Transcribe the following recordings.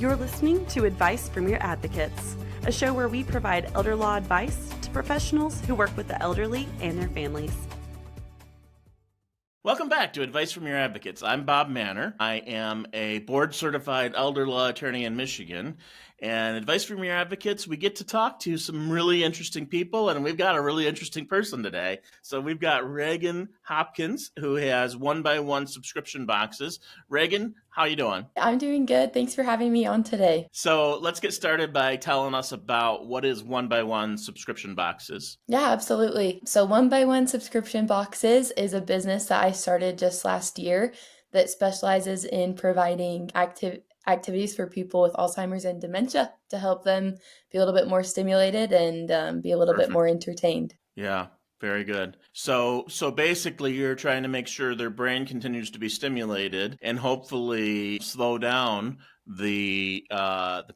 You're listening to Advice from Your Advocates, a show where we provide elder law advice to professionals who work with the elderly and their families. Welcome back to Advice from Your Advocates. I'm Bob Mannor. I am a board-certified elder law attorney in Michigan. And Advice from Your Advocates, we get to talk to some really interesting people, and we've got a really interesting person today. So we've got Reagan Hopkins, who has one-by-one subscription boxes. Reagan, how you doing? I'm doing good. Thanks for having me on today. So let's get started by telling us about what is one-by-one subscription boxes. Yeah, absolutely. So one-by-one subscription boxes is a business that I started just last year that specializes in providing activities for people with Alzheimer's and dementia to help them be a little bit more stimulated and be a little bit more entertained. Yeah, very good. So basically you're trying to make sure their brain continues to be stimulated and hopefully slow down the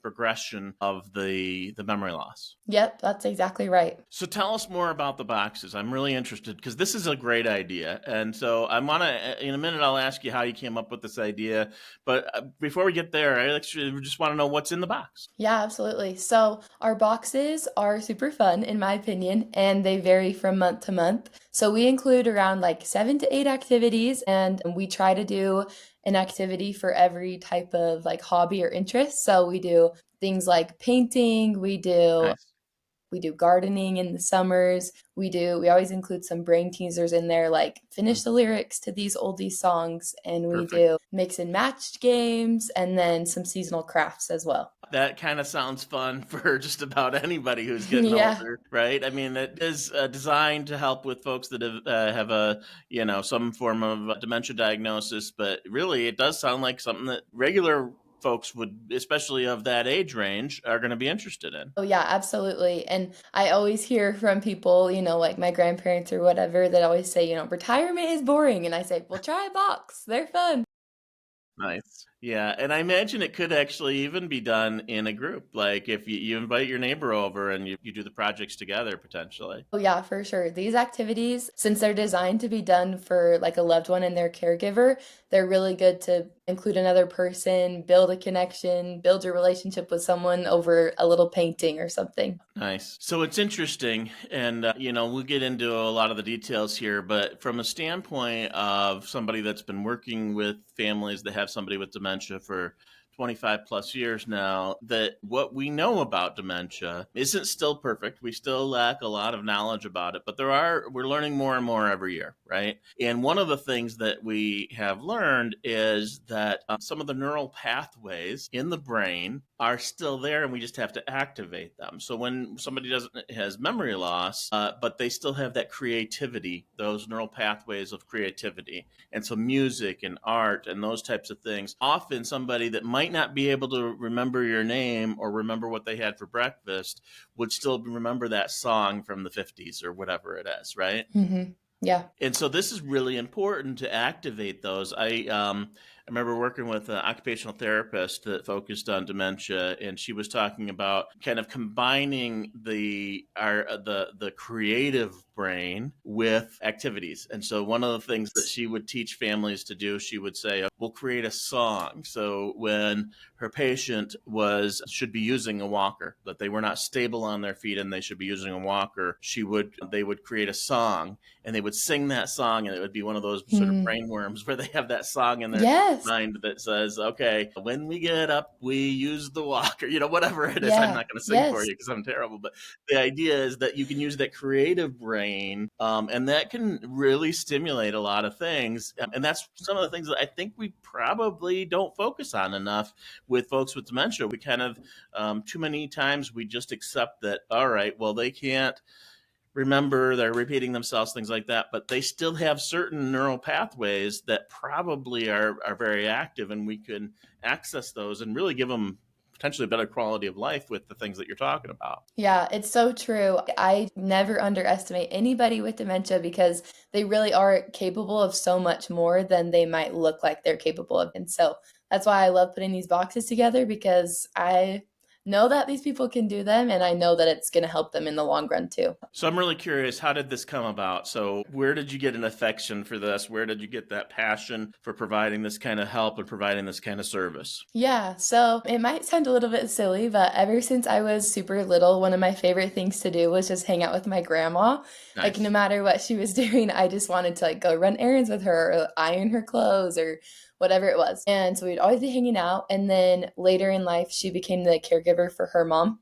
progression of the memory loss. Yep, that's exactly right. So tell us more about the boxes. I'm really interested because this is a great idea. And so I want to, in a minute, I'll ask you how you came up with this idea. But before we get there, I actually just want to know what's in the box. Yeah, absolutely. So our boxes are super fun, in my opinion, and they vary from month to month. So we include around like 7 to 8 activities, and we try to do an activity for every type of like hobby or interest. So we do things like painting, we do gardening in the summers. We always include some brain teasers in there, like finish the lyrics to these oldies songs. And we do mix and match games and then some seasonal crafts as well. That kind of sounds fun for just about anybody who's getting older, right? I mean, it is designed to help with folks that have a, some form of dementia diagnosis, but really it does sound like something that regular folks would, especially of that age range, are going to be interested in. Oh, yeah, absolutely. And I always hear from people, like my grandparents or whatever, that always say, retirement is boring. And I say, well, try a box. They're fun. Nice. Yeah. And I imagine it could actually even be done in a group. Like if you invite your neighbor over and you do the projects together potentially. Oh, yeah, for sure. These activities, since they're designed to be done for like a loved one and their caregiver, they're really good to include another person, build a connection, build your relationship with someone over a little painting or something. Nice. So it's interesting. And, we'll get into a lot of the details here, but from a standpoint of somebody that's been working with families that have somebody with dementia for 25 plus years now, that what we know about dementia isn't still perfect. We still lack a lot of knowledge about it, but we're learning more and more every year, right? And one of the things that we have learned is that some of the neural pathways in the brain are still there and we just have to activate them. So when somebody has memory loss, but they still have that creativity, those neural pathways of creativity. And so music and art and those types of things, often somebody that might not be able to remember your name or remember what they had for breakfast would still remember that song from the 50s or whatever it is, right? Mm-hmm. Yeah. And so this is really important to activate those. I remember working with an occupational therapist that focused on dementia, and she was talking about kind of combining the creative brain with activities. And so one of the things that she would teach families to do, she would say, we'll create a song. So when her patient should be using a walker, that they were not stable on their feet and they should be using a walker, they would create a song and they would sing that song, and it would be one of those sort of brainworms where they have that song in their mind that says, okay, when we get up, we use the walker, whatever it is. I'm not going to sing for you because I'm terrible. But the idea is that you can use that creative brain, and that can really stimulate a lot of things. And that's some of the things that I think we probably don't focus on enough with folks with dementia. We kind of, too many times we just accept that, all right, well, they can't remember, they're repeating themselves, things like that, but they still have certain neural pathways that probably are very active, and we can access those and really give them potentially a better quality of life with the things that you're talking about. Yeah, it's so true. I never underestimate anybody with dementia because they really are capable of so much more than they might look like they're capable of. And so that's why I love putting these boxes together, because I know that these people can do them, and I know that it's going to help them in the long run too. So I'm really curious, how did this come about? So where did you get an affection for this? Where did you get that passion for providing this kind of help and providing this kind of service? Yeah, so it might sound a little bit silly, but ever since I was super little, one of my favorite things to do was just hang out with my grandma. Like no Nice. matter what she was doing, I just wanted to like go run errands with her or iron her clothes or whatever it was. And so we'd always be hanging out. And then later in life, she became the caregiver for her mom.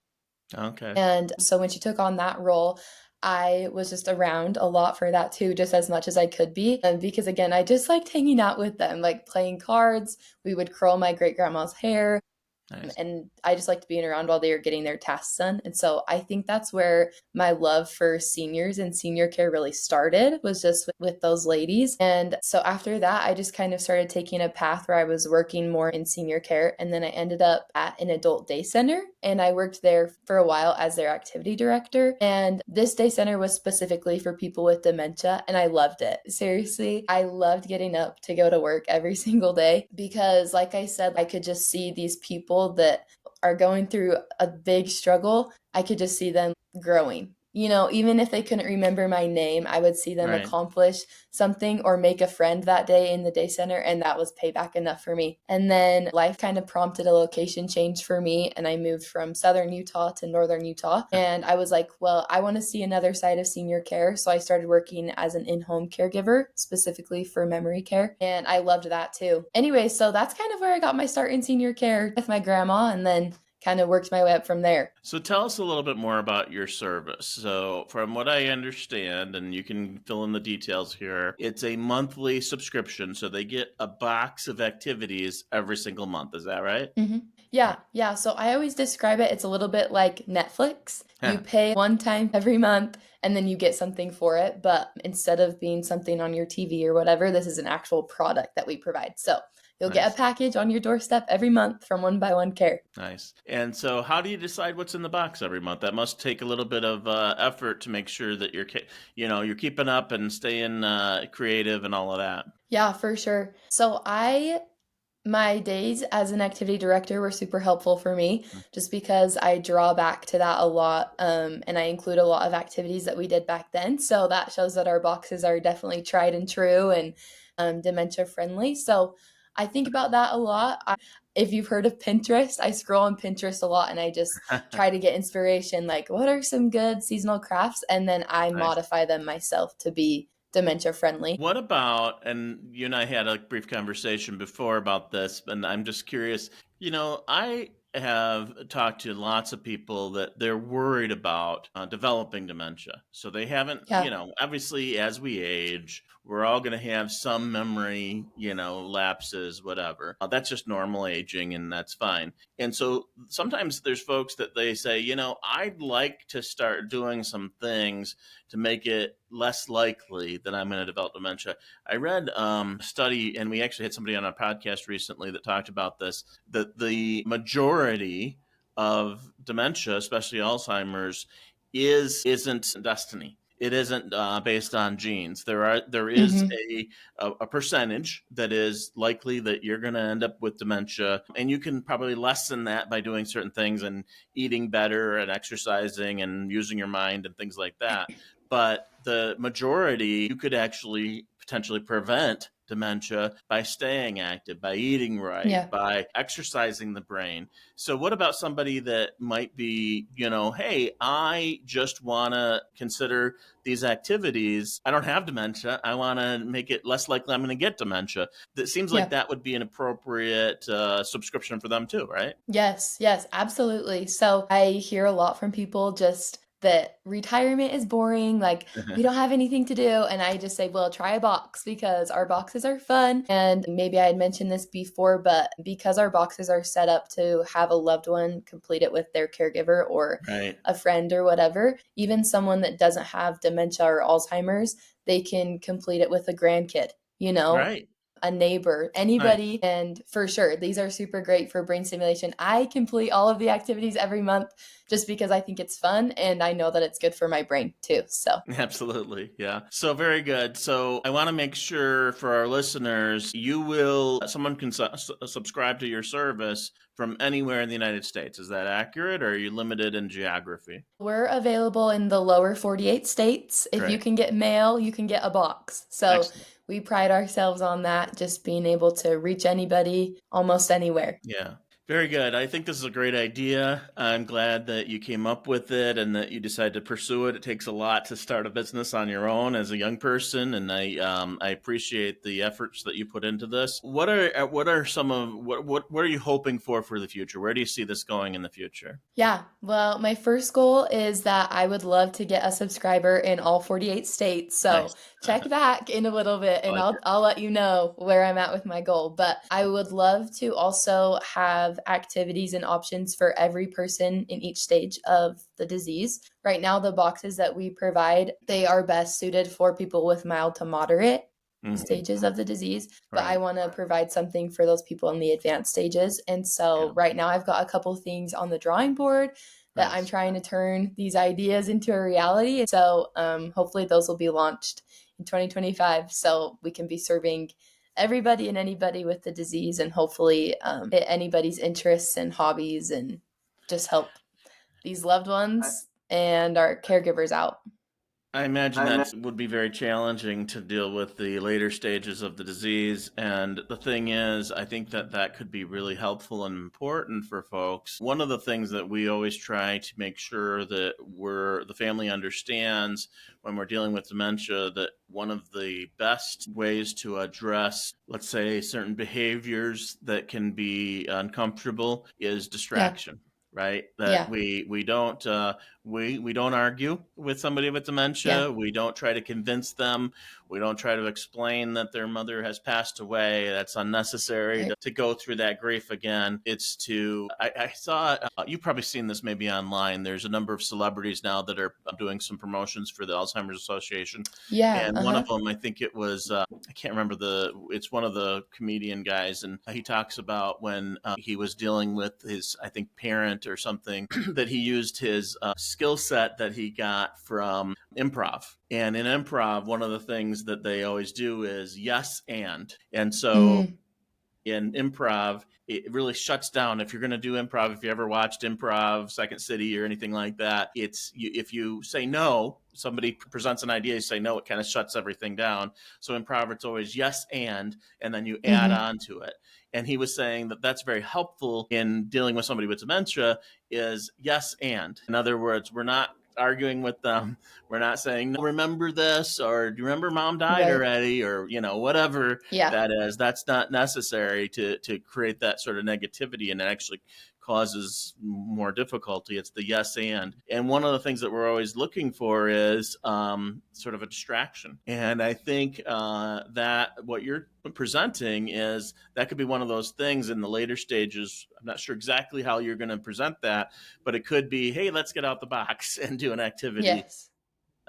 Okay. And so when she took on that role, I was just around a lot for that too, just as much as I could be. And because again, I just liked hanging out with them, like playing cards. We would curl my great grandma's hair. Nice. And I just liked being around while they were getting their tasks done. And so I think that's where my love for seniors and senior care really started, was just with those ladies. And so after that, I just kind of started taking a path where I was working more in senior care. And then I ended up at an adult day center, and I worked there for a while as their activity director. And this day center was specifically for people with dementia, and I loved it. Seriously, I loved getting up to go to work every single day because, like I said, I could just see these people that are going through a big struggle. I could just see them growing. You know, even if they couldn't remember my name, I would see them Right. accomplish something or make a friend that day in the day center, and that was payback enough for me. And then life kind of prompted a location change for me, and I moved from southern Utah to northern Utah. And I was like, well, I want to see another side of senior care. So I started working as an in-home caregiver, specifically for memory care, and I loved that too. Anyway, so that's kind of where I got my start in senior care with my grandma, and then kind of worked my way up from there. So tell us a little bit more about your service. So from what I understand, and you can fill in the details here, it's a monthly subscription. So they get a box of activities every single month. Is that right? Mm-hmm. Yeah. So I always describe it, it's a little bit like Netflix. You pay one time every month and then you get something for it. But instead of being something on your TV or whatever, this is an actual product that we provide. So you'll get a Nice. package on your doorstep every month from One by One Care. Nice. And so how do you decide what's in the box every month? That must take a little bit of effort to make sure that you're keeping up and staying creative and all of that. Yeah, for sure. So my days as an activity director were super helpful for me just because I draw back to that a lot, and I include a lot of activities that we did back then. So that shows that our boxes are definitely tried and true and dementia friendly. So I think about that a lot. If you've heard of Pinterest, I scroll on Pinterest a lot and I just try to get inspiration, like what are some good seasonal crafts? And then I Nice. modify them myself to be dementia friendly. What about, and you and I had a brief conversation before about this, and I'm just curious, I have talked to lots of people that they're worried about developing dementia. So they haven't, Yeah. obviously as we age, we're all going to have some memory, lapses, whatever. That's just normal aging and that's fine. And so sometimes there's folks that they say, I'd like to start doing some things to make it less likely that I'm going to develop dementia. I read a study, and we actually had somebody on a podcast recently that talked about this, that the majority of dementia, especially Alzheimer's, isn't destiny. It isn't based on genes. There is Hmm. a percentage that is likely that you're going to end up with dementia, and you can probably lessen that by doing certain things and eating better and exercising and using your mind and things like that. But the majority, you could actually potentially prevent dementia by staying active, by eating right, Yeah. by exercising the brain. So what about somebody that might be, hey, I just want to consider these activities. I don't have dementia. I want to make it less likely I'm going to get dementia. That seems like Yeah. that would be an appropriate subscription for them too, right? Yes, absolutely. So I hear a lot from people just that retirement is boring, like we don't have anything to do. And I just say, well, try a box because our boxes are fun. And maybe I had mentioned this before, but because our boxes are set up to have a loved one complete it with their caregiver or Right. a friend or whatever, even someone that doesn't have dementia or Alzheimer's, they can complete it with a grandkid, Right. a neighbor, Nice. anybody. And for sure, these are super great for brain stimulation. I complete all of the activities every month just because I think it's fun and I know that it's good for my brain too. So, Absolutely. Yeah. So very good. So I want to make sure for our listeners, someone can subscribe to your service from anywhere in the United States. Is that accurate, or are you limited in geography? We're available in the lower 48 states. If you Great. can get mail, you can get a box. So Excellent. we pride ourselves on that, just being able to reach anybody almost anywhere. Yeah. Very good. I think this is a great idea. I'm glad that you came up with it and that you decided to pursue it. It takes a lot to start a business on your own as a young person, and I appreciate the efforts that you put into this. What are some of what are you hoping for the future? Where do you see this going in the future? Yeah, well, my first goal is that I would love to get a subscriber in all 48 states. So Nice. check back in a little bit I and like I'll let you know where I'm at with my goal. But I would love to also have activities and options for every person in each stage of the disease. Right now, the boxes that we provide, they are best suited for people with mild to moderate it. stages of the disease, but I Right. want to provide something for those people in the advanced stages. And Yeah. so right now I've got a couple things on the drawing board that I'm Nice. trying to turn these ideas into a reality. So hopefully those will be launched in 2025 so we can be serving everybody and anybody with the disease and hopefully hit anybody's interests and hobbies and just help these loved ones and our caregivers out. I imagine that would be very challenging to deal with the later stages of the disease. And the thing is, I think that that could be really helpful and important for folks. One of the things that we always try to make sure that the family understands when we're dealing with dementia, that one of the best ways to address, let's say, certain behaviors that can be uncomfortable is Yeah. distraction. Right, that Yeah. we don't we don't argue with somebody with Yeah. dementia. We don't try to convince them. We don't try to explain that their mother has passed away. That's unnecessary Right. to go through that grief again. It's to, I saw, you've probably seen this maybe online. There's a number of celebrities now that are doing some promotions for the Alzheimer's Association. Yeah. And one of Uh-huh. them, I think it was, I can't remember it's one of the comedian guys. And he talks about when he was dealing with his, I think, parent or something, that he used his skill set that he got from improv. And in improv, one of the things that they always do is yes and so Mm, in improv, it really shuts down. If you're going to do improv, if you ever watched improv, Second City, or anything like that, if you say no, somebody presents an idea, you say no, it kind of shuts everything down. So improv, it's always yes and then you add mm-hmm. on to it. And he was saying that that's very helpful in dealing with somebody with dementia. Is yes and. In other words, we're not arguing with them. We're not saying, no, remember this, or do you remember mom died Right. already, or whatever Yeah. that is. That's not necessary to create that sort of negativity, and it actually causes more difficulty. It's the yes and one of the things that we're always looking for is sort of a distraction. And I think that what you're presenting is that could be one of those things in the later stages. I'm not sure exactly how you're going to present that, but it could be, hey, let's get out the box and do an activity Yes.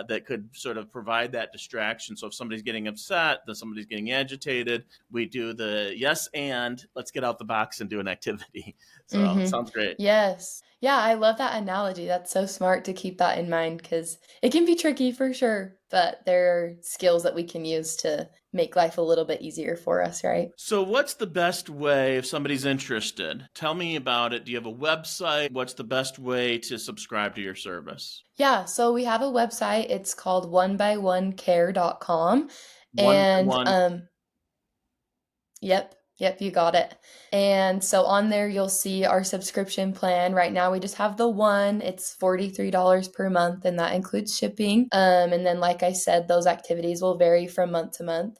that could sort of provide that distraction. So if somebody's getting upset, then somebody's getting agitated, we do the yes and let's get out the box and do an activity. So it Mm-hmm. sounds great. Yes. Yeah, I love that analogy. That's so smart to keep that in mind because it can be tricky for sure, but there are skills that we can use to make life a little bit easier for us, right? So what's the best way if somebody's interested? Tell me about it. Do you have a website? What's the best way to subscribe to your service? Yeah, so we have a website. It's called onebyonecare.com. One by And one. Yep, you got it. And so on there, you'll see our subscription plan. Right now, we just have the one. It's $43 per month, and that includes shipping. And then, like I said, those activities will vary from month to month.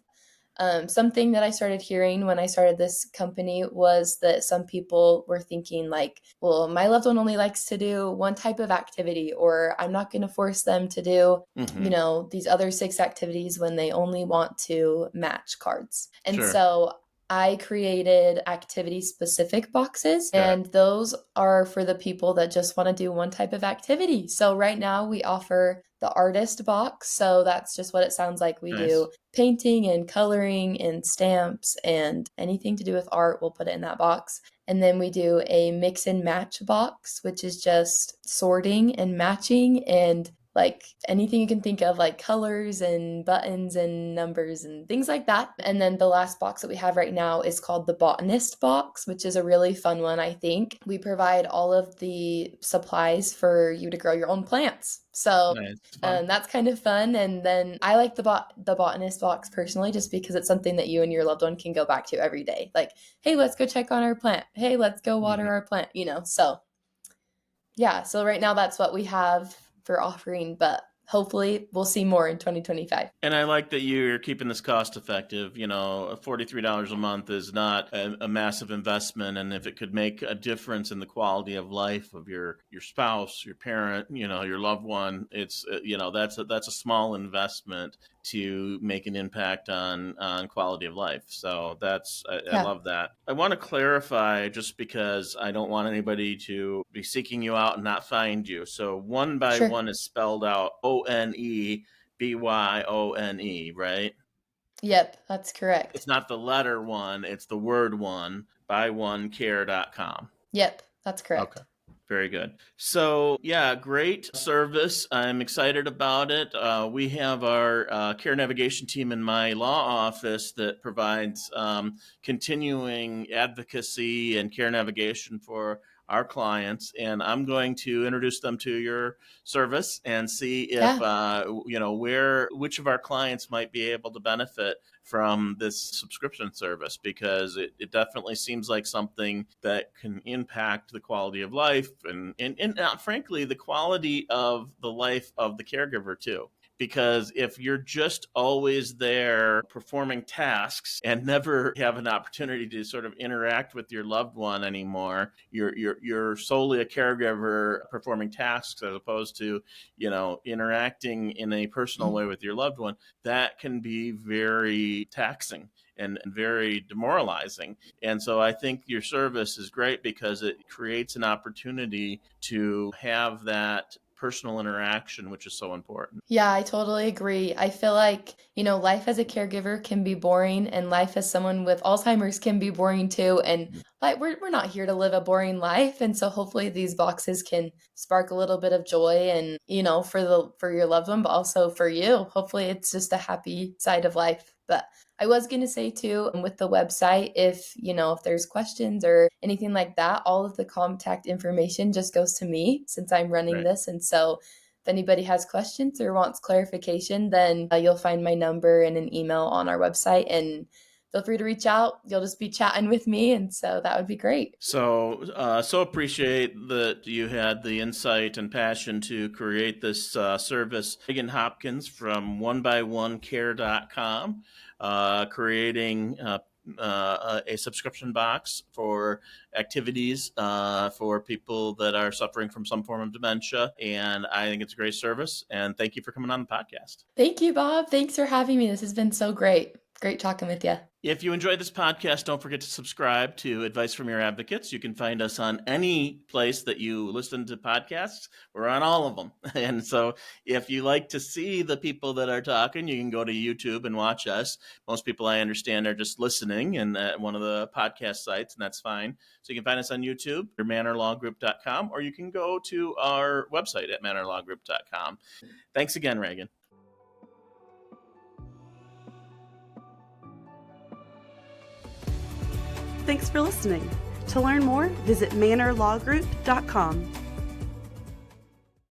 Something that I started hearing when I started this company was that some people were thinking like, well, my loved one only likes to do one type of activity, or I'm not going to force them to do, Mm-hmm. these other 6 activities when they only want to match cards. And Sure. so I created activity specific boxes, Okay. and those are for the people that just want to do one type of activity. So right now we offer the artist box. So that's just what it sounds like. We Nice. do painting and coloring and stamps and anything to do with art, we'll put it in that box. And then we do a mix and match box, which is just sorting and matching and like anything you can think of, like colors and buttons and numbers and things like that. And then the last box that we have right now is called the Botanist box, which is a really fun one, I think. We provide all of the supplies for you to grow your own plants. So Nice. Fun. that's kind of fun. And then I like the Botanist box personally, just because it's something that you and your loved one can go back to every day. Like, hey, let's go check on our plant. Hey, let's go water our plant, So yeah, so right now that's what we have for offering, but hopefully we'll see more in 2025. And I like that you're keeping this cost effective. $43 a month is not a massive investment. And if it could make a difference in the quality of life of your spouse, your parent, your loved one, it's, that's a small investment to make an impact on quality of life. So I love that. I want to clarify, just because I don't want anybody to be seeking you out and not find you. So One by Sure. One is spelled out ONEBYONE, right? Yep, that's correct. It's not the letter one, it's the word one, byonecare.com. Yep, that's correct. Okay. Very good. So, yeah, great service. I'm excited about it. We have our care navigation team in my law office that provides continuing advocacy and care navigation for our clients, and I'm going to introduce them to your service and see if which of our clients might be able to benefit from this subscription service, because it definitely seems like something that can impact the quality of life and frankly the quality of the life of the caregiver too. Because if you're just always there performing tasks and never have an opportunity to sort of interact with your loved one anymore, you're solely a caregiver performing tasks as opposed to, interacting in a personal way with your loved one, that can be very taxing and very demoralizing. And so I think your service is great because it creates an opportunity to have that personal interaction, which is so important. Yeah, I totally agree. I feel like, life as a caregiver can be boring, and life as someone with Alzheimer's can be boring too. And like we're not here to live a boring life. And so hopefully these boxes can spark a little bit of joy and, for your loved one, but also for you. Hopefully it's just a happy side of life. But I was going to say too, with the website, if there's questions or anything like that, all of the contact information just goes to me since I'm running this. And so if anybody has questions or wants clarification, then you'll find my number and an email on our website, and feel free to reach out. You'll just be chatting with me, and so that would be great. So appreciate that you had the insight and passion to create this service. Reagan Hopkins from onebyonecare.com, creating a subscription box for activities for people that are suffering from some form of dementia. And I think it's a great service. And thank you for coming on the podcast. Thank you, Bob. Thanks for having me. This has been so great. Great talking with you. If you enjoyed this podcast, don't forget to subscribe to Advice from Your Advocates. You can find us on any place that you listen to podcasts. We're on all of them. And so if you like to see the people that are talking, you can go to YouTube and watch us. Most people, I understand, are just listening and at one of the podcast sites, and that's fine. So you can find us on YouTube or mannorlawgroup.com, or you can go to our website at mannorlawgroup.com. Thanks again, Reagan. Thanks for listening. To learn more, visit mannorlawgroup.com.